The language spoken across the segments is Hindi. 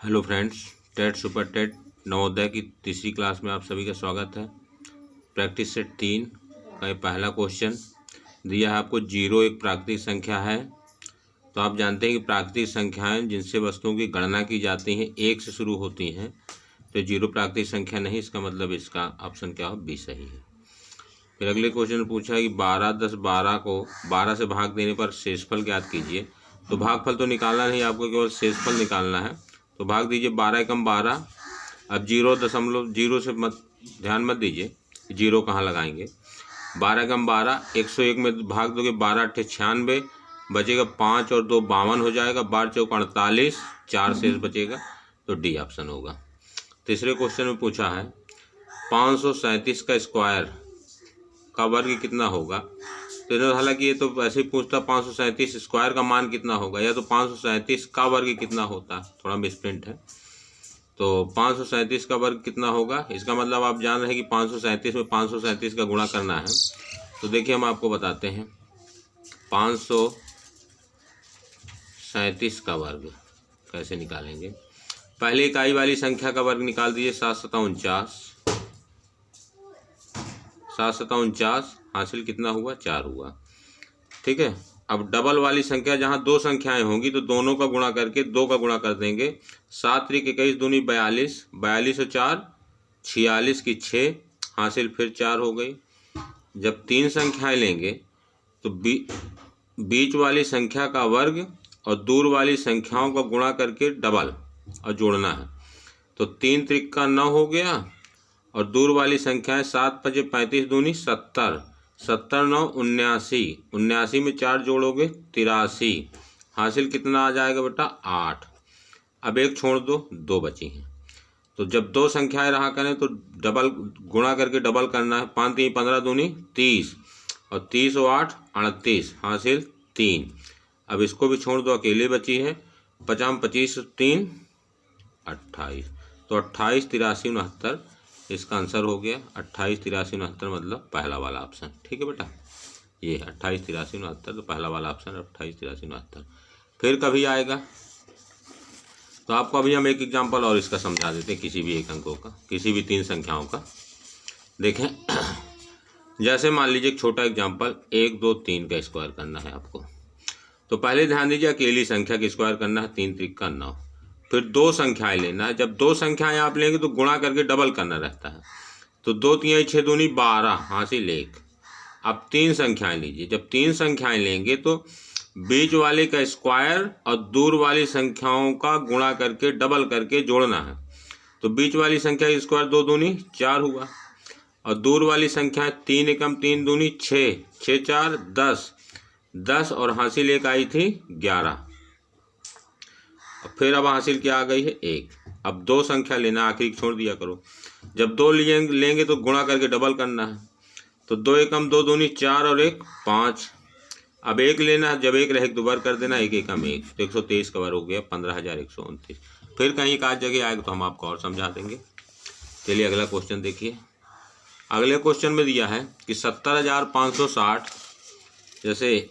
Hello friends, TET super TET Navodaya की तीसरी क्लास में आप सभी का स्वागत है। प्रैक्टिस सेट 3 का ये पहला क्वेश्चन दिया है आपको। 0 एक प्राकृतिक संख्या है। तो आप जानते हैं कि प्राकृतिक संख्याएं जिनसे वस्तुओं की गणना की जाती हैं 1 से शुरू होती हैं, तो 0 प्राकृतिक संख्या नहीं। इसका मतलब इसका ऑप्शन क्या हो, बी सही है। फिर अगले क्वेश्चन में पूछा कि 12, 10, 12 को 12 से भाग देने पर शेषफल ज्ञात कीजिए। तो भागफल तो निकालना नहीं, आपको केवल शेषफल निकालना है। तो भाग दीजिए 12 एकम 12। अब 0.0 से ध्यान मत दीजिए, 0 कहाँ लगाएंगे। 12 एकम 12, 101 में भाग दोगे 12 × 96, बचेगा 5 और 2 52 हो जाएगा। 12 चौक 48, 4 शेष बचेगा, तो डी ऑप्शन होगा। तीसरे क्वेश्चन में पूछा है 537 का स्क्वायर का वर्ग कितना होगा। तो हालांकि ये तो ऐसे ही पूछता 537 स्क्वायर का मान कितना होगा, या तो 537 का वर्ग कितना होता, थोड़ा मिसप्रिंट है। तो 537 का वर्ग कितना होगा, इसका मतलब आप जान रहे हैं कि 537 में 537 का गुणा करना है। तो देखिए हम आपको बताते हैं 537 का वर्ग कैसे निकालेंगे। पहले इकाई वाली संख्या का वर्ग निकाल दीजिए। 7 7 49, 7 7 49 हासिल कितना हुआ, 4 हुआ। ठीक है। अब डबल वाली संख्या जहाँ दो संख्याएं होंगी तो दोनों का गुणा करके 2 का गुणा कर देंगे। 7 × 21 दूनी 42, 42 और 4 46 की 6 हासिल फिर 4 हो गई। जब 3 संख्याएं लेंगे तो बीच वाली संख्या का वर्ग और दूर वाली संख्याओं का गुणा करके डबल और जोड़ना है। तो 3 × 3 = 9 हो गया, और दूर वाली संख्याएं 7 × 5 = 35 दूनी 70, 70 9 79, 79 में 4 जोड़ोगे 83, हासिल कितना आ जाएगा बेटा, 8। अब एक छोड़ दो, 2 बची हैं। तो जब 2 संख्याएं रहा करें तो डबल गुणा करके डबल करना है। 5 × 3 = 15 दूनी 30, और 30 और 8 38, हासिल 3। अब इसको भी छोड़ दो, अकेले बची है। 50 25 3 28, तो 28 83 69 इसका आंसर हो गया। 28 83 69 मतलब पहला वाला ऑप्शन। ठीक है बेटा, ये है 28 83 69, तो पहला वाला ऑप्शन 28 83 69। फिर कभी आएगा तो आपको अभी हम एक एग्जांपल और इसका समझा देते हैं, किसी भी एक अंकों का, किसी भी 3 संख्याओं का। देखें जैसे मान लीजिए एक छोटा एग्जांपल, 1 2 3 का स्क्वायर करना है आपको। तो पहले ध्यान दीजिए अकेली संख्या का स्क्वायर करना है। 3 × 3 = 9। फिर 2 संख्याएं लेना है। जब 2 संख्याएं आप लेंगे तो गुणा करके डबल करना रहता है। तो 2 × 3 = 6 दूनी 12, हासिल 1। अब 3 संख्याएं लीजिए। जब 3 संख्याएं लेंगे तो बीच वाले का स्क्वायर और दूर वाली संख्याओं का गुणा करके डबल करके जोड़ना है। तो बीच वाली संख्या का स्क्वायर 2 दूनी 4 हुआ, और दूर वाली संख्या 3 एकम 3 दूनी 6, 6 4 10, 10 और हासिल 1 आई थी 11। फिर अब हासिल क्या आ गई है, 1। अब 2 संख्या लेना, आखिरी छोड़ दिया करो। जब 2 लेंगे तो गुणा करके डबल करना है। तो 2 एकम 2 दूनी 4 और 1 5। अब 1 लेना है, जब 1 रहे 2 बार कर देना, 1 एकम 1, तो 123 का वर्ग हो गया 15129। फिर कहीं एक आध जगह आएगा तो हम आपको और समझा देंगे। चलिए अगला क्वेश्चन देखिए। अगले क्वेश्चन में दिया है कि 70,560, जैसे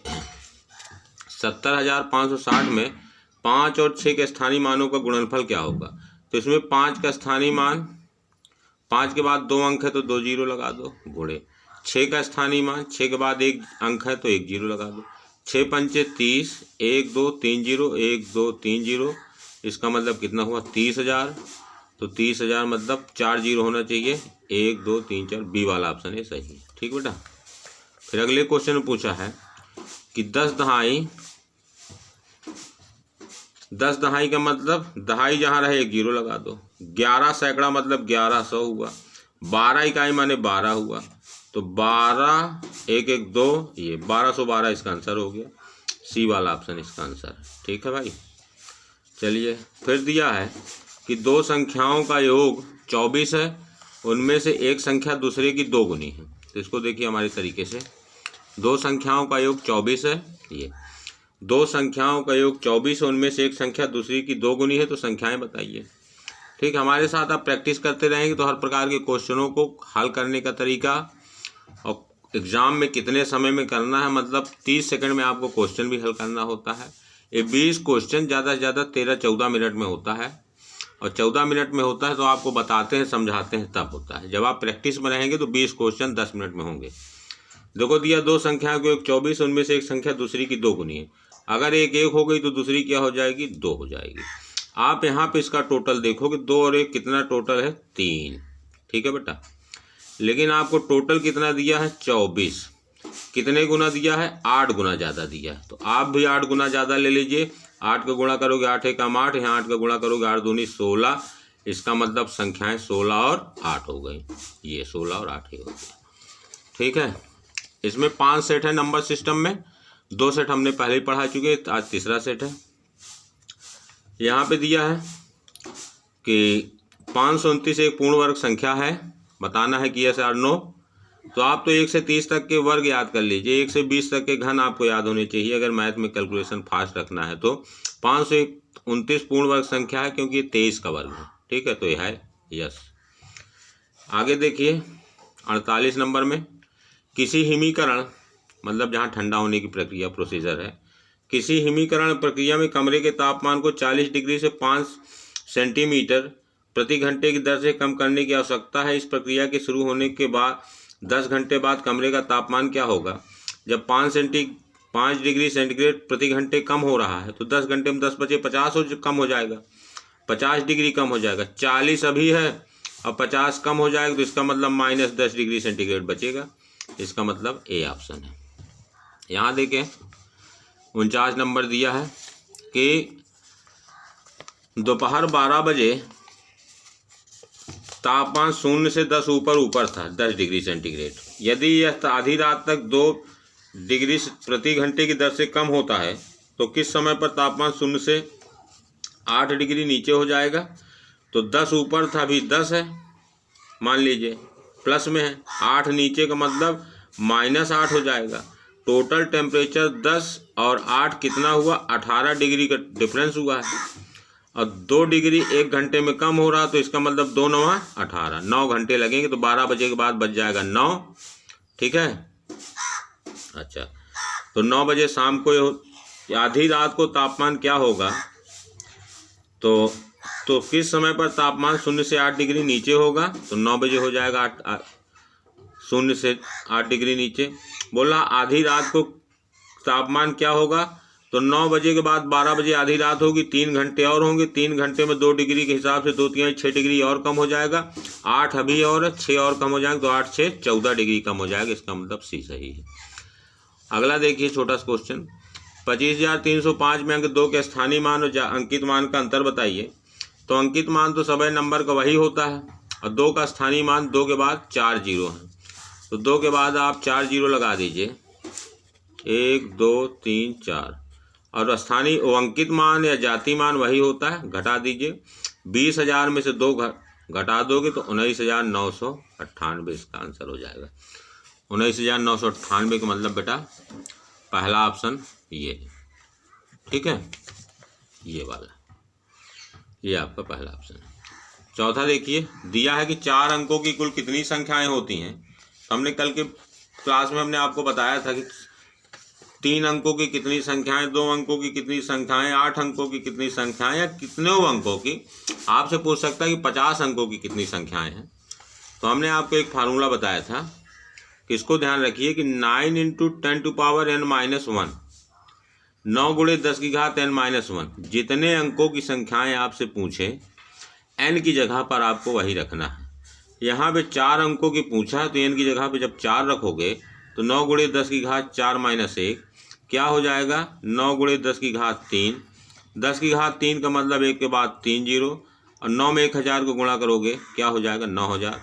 70,560 में 5 और 6 के स्थानीय मानों का गुणनफल क्या होगा। तो इसमें 5 का स्थानीय मान, 5 के बाद 2 अंक है तो 2 जीरो लगा दो, गुणे 6 का स्थानीय मान, 6 के बाद 1 अंक है तो 1 जीरो लगा दो। 6 पंचे 30, 1 2 3 0, 1 2 3 0, इसका मतलब कितना हुआ, 30,000। तो 30,000 मतलब 4 जीरो होना चाहिए। 1 2 3 4, बी वाला ऑप्शन है सही। ठीक बेटा। फिर अगले क्वेश्चन में पूछा है कि 10 दहाई का मतलब दहाई जहाँ रहे 1 जीरो लगा दो। 11 सैकड़ा मतलब 1100 हुआ। 12 इकाई माने 12 हुआ। तो 12 1 1 2, ये 1212 इसका आंसर हो गया। सी वाला ऑप्शन इसका आंसर है। ठीक है भाई। चलिए फिर दिया है कि 2 संख्याओं का योग 24 है, उनमें से एक संख्या दूसरे की 2 गुनी है। तो इसको देखिए हमारे तरीके से, 2 संख्याओं का योग 24 है, ये 2 संख्याओं का योग 24 है, उनमें से एक संख्या दूसरी की 2 गुनी है, तो संख्याएं बताइए। ठीक, हमारे साथ आप प्रैक्टिस करते रहेंगे तो हर प्रकार के क्वेश्चनों को हल करने का तरीका और एग्ज़ाम में कितने समय में करना है, मतलब 30 सेकंड में आपको क्वेश्चन भी हल करना होता है। ये 20 क्वेश्चन ज़्यादा से ज़्यादा 13-14 मिनट में होता है। और 14 मिनट में होता है तो आपको बताते हैं, समझाते हैं, तब होता है। जब आप प्रैक्टिस में रहेंगे तो 20 क्वेश्चन 10 मिनट में होंगे। देखो दिया दो संख्याओं को एक 24, उनमें से एक संख्या दूसरी की 2 गुनी है। अगर एक हो गई तो दूसरी क्या हो जाएगी, 2 हो जाएगी। आप यहाँ पे इसका टोटल देखोगे, 2 और 1 कितना टोटल है, 3। ठीक है बेटा, लेकिन आपको टोटल कितना दिया है, 24। कितने गुना दिया है, 8 गुना ज़्यादा दिया है। तो आप भी 8 गुना ज़्यादा ले लीजिए। 8 का गुणा करोगे 8 एकम 8, यहाँ 8 का गुणा करोगे 8 दूनी 16। इसका मतलब संख्याएं 16 और 8 हो गई। ये 16 और 8 ही हो गई। ठीक है, इसमें 5 सेट है नंबर सिस्टम में। 2 सेट हमने पहले ही पढ़ा चुके, आज तीसरा सेट है। यहाँ पे दिया है कि 529 एक पूर्ण वर्ग संख्या है, बताना है कि यस और नो। तो आप तो 1 से 30 तक के वर्ग याद कर लीजिए, 1 से 20 तक के घन आपको याद होने चाहिए अगर मैथ में कैलकुलेशन फास्ट रखना है तो। 529 पूर्ण वर्ग संख्या है क्योंकि ये 23 का वर्ग है। ठीक है, तो यह है यस। आगे देखिए 48 नंबर में, किसी हिमीकरण मतलब जहाँ ठंडा होने की प्रक्रिया प्रोसीजर है, किसी हिमीकरण प्रक्रिया में कमरे के तापमान को 40 डिग्री से 5 सेंटीमीटर प्रति घंटे की दर से कम करने की आवश्यकता है। इस प्रक्रिया के शुरू होने के बाद 10 घंटे बाद कमरे का तापमान क्या होगा। जब 5 डिग्री सेंटीग्रेड प्रति घंटे कम हो रहा है तो 10 घंटे में 10 बचे 50 कम हो जाएगा, 50 डिग्री कम हो जाएगा। 40 अभी है और 50 कम हो जाएगा तो इसका मतलब -10 डिग्री सेंटीग्रेड बचेगा। इसका मतलब ए ऑप्शन है। यहाँ देखें 49 नंबर दिया है कि दोपहर 12 बजे तापमान 0 से 10 ऊपर था, 10 डिग्री सेंटीग्रेड। यदि यह आधी रात तक 2 डिग्री प्रति घंटे की दर से कम होता है तो किस समय पर तापमान 0 से 8 डिग्री नीचे हो जाएगा। तो 10 ऊपर था, अभी 10 है, मान लीजिए प्लस में है, 8 नीचे का मतलब -8 हो जाएगा। टोटल टेम्परेचर 10 और 8 कितना हुआ, 18 डिग्री का डिफरेंस हुआ है। और 2 डिग्री 1 घंटे में कम हो रहा तो इसका मतलब 2 9 18, 9 घंटे लगेंगे। तो 12 बजे के बाद बच जाएगा 9। ठीक है, अच्छा, तो 9 बजे शाम को आधी रात को तापमान क्या होगा, तो किस समय पर तापमान 0 से 8 डिग्री नीचे होगा। तो 9 बजे हो जाएगा 0 से 8 डिग्री नीचे। बोला आधी रात को तापमान क्या होगा, तो 9 बजे के बाद 12 बजे आधी रात होगी, 3 घंटे और होंगे। 3 घंटे में 2 डिग्री के हिसाब से 2 3 6 डिग्री और कम हो जाएगा। 8 अभी और 6 और कम हो जाएगा, तो 8 6 14 डिग्री कम हो जाएगा। इसका मतलब सी सही है। अगला देखिए छोटा सा क्वेश्चन, 25,305 में अंक 2 के स्थानीय मान और अंकित मान का अंतर बताइए। तो अंकित मान तो सभी नंबर का वही होता है और 2 का स्थानीय मान 2 के बाद 4 जीरो है। तो 2 के बाद आप 4 जीरो लगा दीजिए, 1 2 3 4। और स्थानीय अंकित मान या जाति मान वही होता है, घटा दीजिए। 20,000 में से 2 घटा दोगे तो 19,998 इसका आंसर हो जाएगा। 19,998 का मतलब बेटा पहला ऑप्शन ये है। ठीक है, ये वाला, ये आपका पहला ऑप्शन है। चौथा देखिए, दिया है कि 4 अंकों की कुल कितनी संख्याएं होती हैं। तो हमने कल के क्लास में हमने आपको बताया था कि 3 अंकों की कितनी संख्याएं, 2 अंकों की कितनी संख्याएं, 8 अंकों की कितनी संख्याएं, या कितने अंकों की। आपसे पूछ सकता है कि 50 अंकों की कितनी संख्याएं हैं। तो हमने आपको एक फार्मूला बताया था कि इसको ध्यान रखिए कि 9 × 10⁻n-1, 9 × 10 की घात n-1। जितने अंकों की संख्याएं आपसे पूछे n की जगह पर आपको वही रखना है। यहाँ पे 4 अंकों की पूछा है तो n की जगह पे जब 4 रखोगे तो 9 × 10 की घात 4 - 1 क्या हो जाएगा, 9 × 10 की घात 3। 10 की घात 3 का मतलब 1 के बाद 3 जीरो, और 9 में 1000 को गुणा करोगे क्या हो जाएगा, 9000।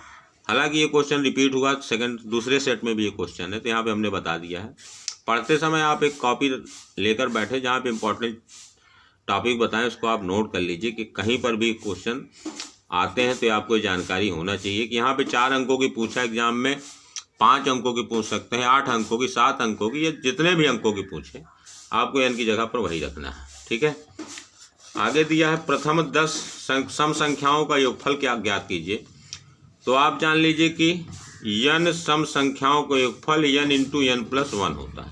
हालांकि ये क्वेश्चन रिपीट हुआ दूसरे सेट में भी ये क्वेश्चन है, तो यहाँ पे हमने बता दिया है। पढ़ते समय आप एक कॉपी लेकर बैठे जहाँ पे इम्पोर्टेंट टॉपिक बताएं उसको आप नोट कर लीजिए कि कहीं पर भी क्वेश्चन आते हैं तो आपको जानकारी होना चाहिए कि यहाँ पे 4 अंकों की पूछा एग्जाम में, 5 अंकों की पूछ सकते हैं, 8 अंकों की, 7 अंकों की, या जितने भी अंकों की पूछे आपको n की जगह पर वही रखना है। ठीक है, आगे दिया है प्रथम 10 सम संख्याओं का योगफल क्या ज्ञात कीजिए। तो आप जान लीजिए कि n सम संख्याओं का योगफल n × n+1 होता है।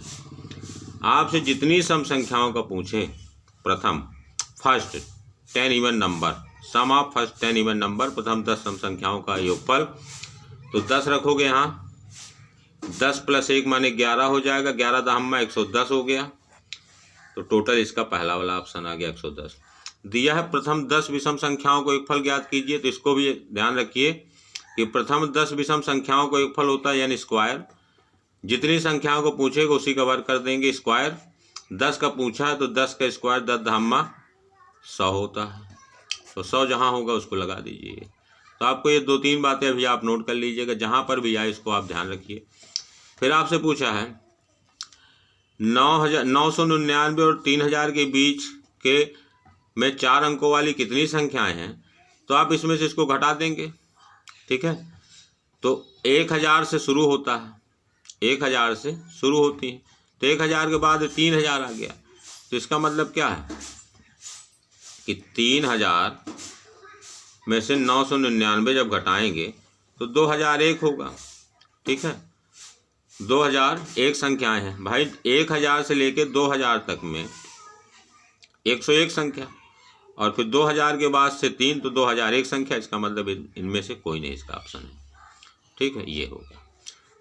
आपसे जितनी सम संख्याओं का पूछे, प्रथम first 10 even number sum of first 10 even number, प्रथम 10 सम संख्याओं का योगफल। तो 10 रखोगे यहाँ, 10 + 1 माने 11 हो जाएगा, 11 दहम्मा 110 हो गया। तो टोटल इसका पहला वाला ऑप्शन आ गया 110। दिया है प्रथम 10 विषम संख्याओं को योगफल ज्ञात कीजिए। तो इसको भी ध्यान रखिए कि प्रथम 10 विषम संख्याओं को योगफल होता है यानी स्क्वायर। जितनी संख्याओं को पूछेगा उसी का वर्ग कर देंगे स्क्वायर। 10 का पूछा है तो 10 का स्क्वायर 10 दहम्मा 100 होता है। तो 100 जहाँ होगा उसको लगा दीजिए। तो आपको ये 2-3 बातें अभी आप नोट कर लीजिएगा, जहाँ पर भी आए इसको आप ध्यान रखिए। फिर आपसे पूछा है 999 और 3000 के बीच के में 4 अंकों वाली कितनी संख्याएं हैं। तो आप इसमें से इसको घटा देंगे, ठीक है। तो 1000 से शुरू होता है, 1000 से शुरू होती है। तो 1000 के बाद 3000 आ गया। तो इसका मतलब क्या है कि 3000 में से 999 जब घटाएंगे तो 2001 होगा, ठीक है। 2001 संख्याएं हैं भाई। 1000 से लेके 2000 तक में 101 संख्या, और फिर 2000 के बाद से 3 तो 2001 संख्या। इसका मतलब इनमें से कोई नहीं इसका ऑप्शन है, ठीक है। ये होगा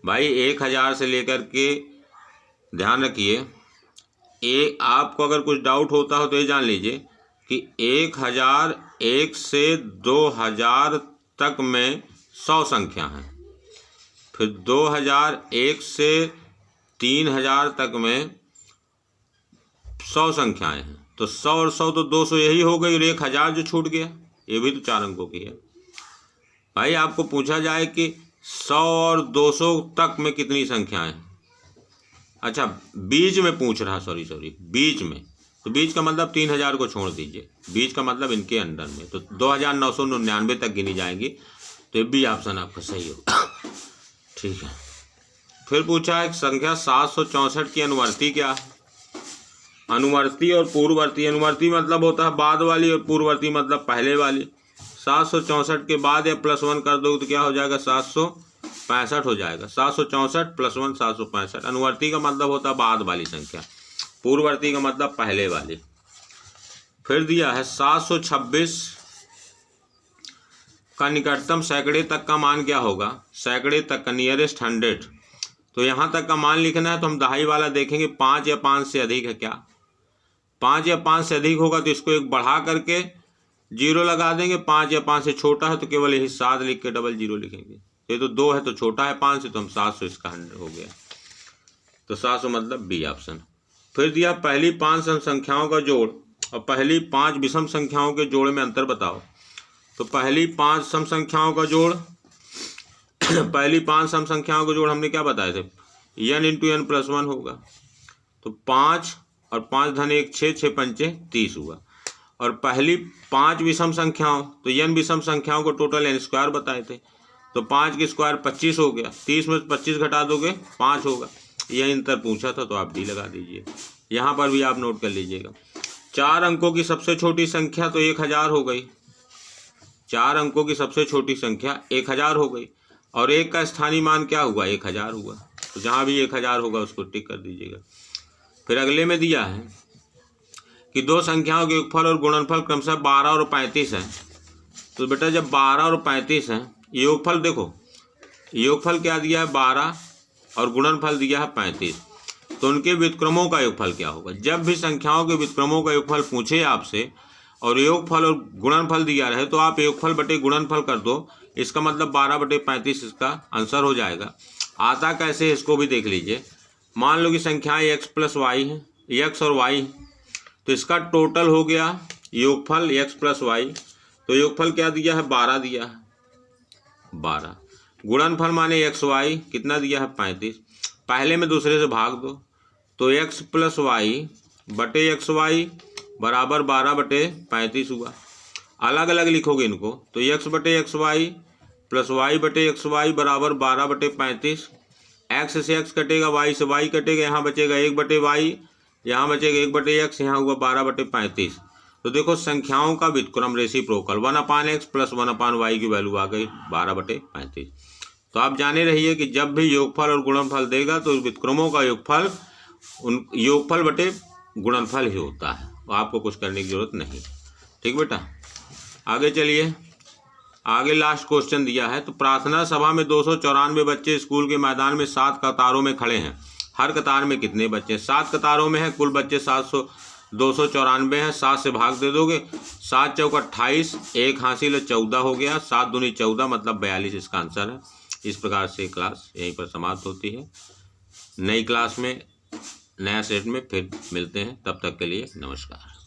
भाई 1000 से लेकर के, ध्यान रखिए। आपको अगर कुछ डाउट होता हो तो ये जान लीजिए कि 1001 से 2000 तक में 100 संख्या हैं। फिर 2001 से 3000 तक में 100 संख्याएं हैं। तो 100 और 100 तो 200 यही हो गई, और 1000 जो छूट गया ये भी तो 4 अंकों की है। भाई आपको पूछा जाए कि 100 और 200 तक में कितनी संख्याएं हैं। अच्छा बीच में पूछ रहा, सॉरी बीच में। तो बीच का मतलब 3000 को छोड़ दीजिए, बीच का मतलब इनके अंडर में। तो 2999 तक गिनी जाएंगी। तो ये भी ऑप्शन आपका सही होगा, ठीक है। फिर पूछा है संख्या 764 की अनुवर्ती क्या है। अनुवर्ती और पूर्ववर्ती, अनुवर्ती मतलब होता है बाद वाली और पूर्ववर्ती मतलब पहले वाली। 764 के बाद या +1 कर दो तो क्या हो जाएगा, 765 हो जाएगा। 764 + 1 765। अनुवर्ती का मतलब होता है बाद वाली संख्या, पूर्ववर्ती का मतलब पहले वाली। फिर दिया है 726 का निकटतम सैकड़े तक का मान क्या होगा। सैकड़े तक का नियरेस्ट 100। तो यहाँ तक का मान लिखना है तो हम दहाई वाला देखेंगे 5 या 5 से अधिक है क्या। 5 या 5 से अधिक होगा तो इसको एक बढ़ा करके 0 लगा देंगे। 5 या 5 से छोटा है तो केवल यही 7 लिख के डबल 0 लिखेंगे। ये तो 2 है तो छोटा है 5 से, तो हम 700 इसका 100 हो गया। तो 700 मतलब बी ऑप्शन। फिर दिया पहली 5 सम संख्याओं का जोड़ और पहली 5 विषम संख्याओं के जोड़ में अंतर बताओ। तो पहली 5 सम संख्याओं का जोड़ पहली 5 सम संख्याओं का जोड़ हमने क्या बताए थे, n × n + 1 होगा। तो 5 और 5 धन 1 6, 6 पंचे 30 हुआ। और पहली 5 विषम संख्याओं, तो n विषम संख्याओं को टोटल n² बताए थे। तो 5 के स्क्वायर 25 हो गया। 30 में 25 घटा दोगे 5 होगा। यह अंतर पूछा था तो आप डी लगा दीजिए। यहाँ पर भी आप नोट कर लीजिएगा। 4 अंकों की सबसे छोटी संख्या तो 1000 हो गई। 4 अंकों की सबसे छोटी संख्या 1000 हो गई, और 1 का स्थानीय मान क्या हुआ, 1000 हुआ। तो जहाँ भी 1000 होगा उसको टिक कर दीजिएगा। फिर अगले में दिया है कि 2 संख्याओं के योगफल और गुणनफल क्रमशः 12 और 35 है। तो बेटा जब 12 और 35 है, योगफल देखो, योगफल क्या दिया है 12 और गुणनफल दिया है 35। तो उनके व्युत्क्रमों का योगफल क्या होगा। जब भी संख्याओं के व्युत्क्रमों का योगफल पूछे आपसे और योगफल और गुणनफल दिया रहे तो आप योगफल बटे गुणनफल कर दो। इसका मतलब 12/35 इसका आंसर हो जाएगा। आता कैसे इसको भी देख लीजिए। मान लो कि संख्याएं x + y हैं, x और y, तो इसका टोटल हो गया योगफल x + y। तो योगफल क्या दिया है 12 दिया है, 12। गुणनफल माने xy कितना दिया है 35। पहले में दूसरे से भाग दो तो x + y बटे xy बराबर 12/35 हुआ। अलग अलग लिखोगे इनको तो x बटे xy + y बटे xy बराबर 12/35। x से x कटेगा, y से y कटेगा, यहाँ बचेगा 1/y, यहाँ बचेगा 1/x, यहाँ हुआ 12/35। तो देखो संख्याओं का व्युत्क्रम रेसिप्रोकल 1/x + 1/y की वैल्यू आ गई 12/35। तो आप जाने रहिए कि जब भी योगफल और गुणनफल देगा तो व्युत्क्रमों का योगफल योगफल बटे गुणनफल ही होता है। आपको कुछ करने की जरूरत नहीं। ठीक बेटा। आगे चलिए, आगे लास्ट क्वेश्चन दिया है। तो प्रार्थना सभा में 294 बच्चे स्कूल के मैदान में 7 कतारों में खड़े हैं। हर कतार में कितने बच्चे? 7 कतारों में है, कुल बच्चे 294 हैं। 7 से भाग दे दोगे, 7 चौक 28, 1 हासिल है, 14 हो गया। 7 दूनी 14 मतलब 42 इसका आंसर है। इस प्रकार से क्लास यहीं पर समाप्त होती है। नई क्लास में नया सेट में फिर मिलते हैं, तब तक के लिए नमस्कार।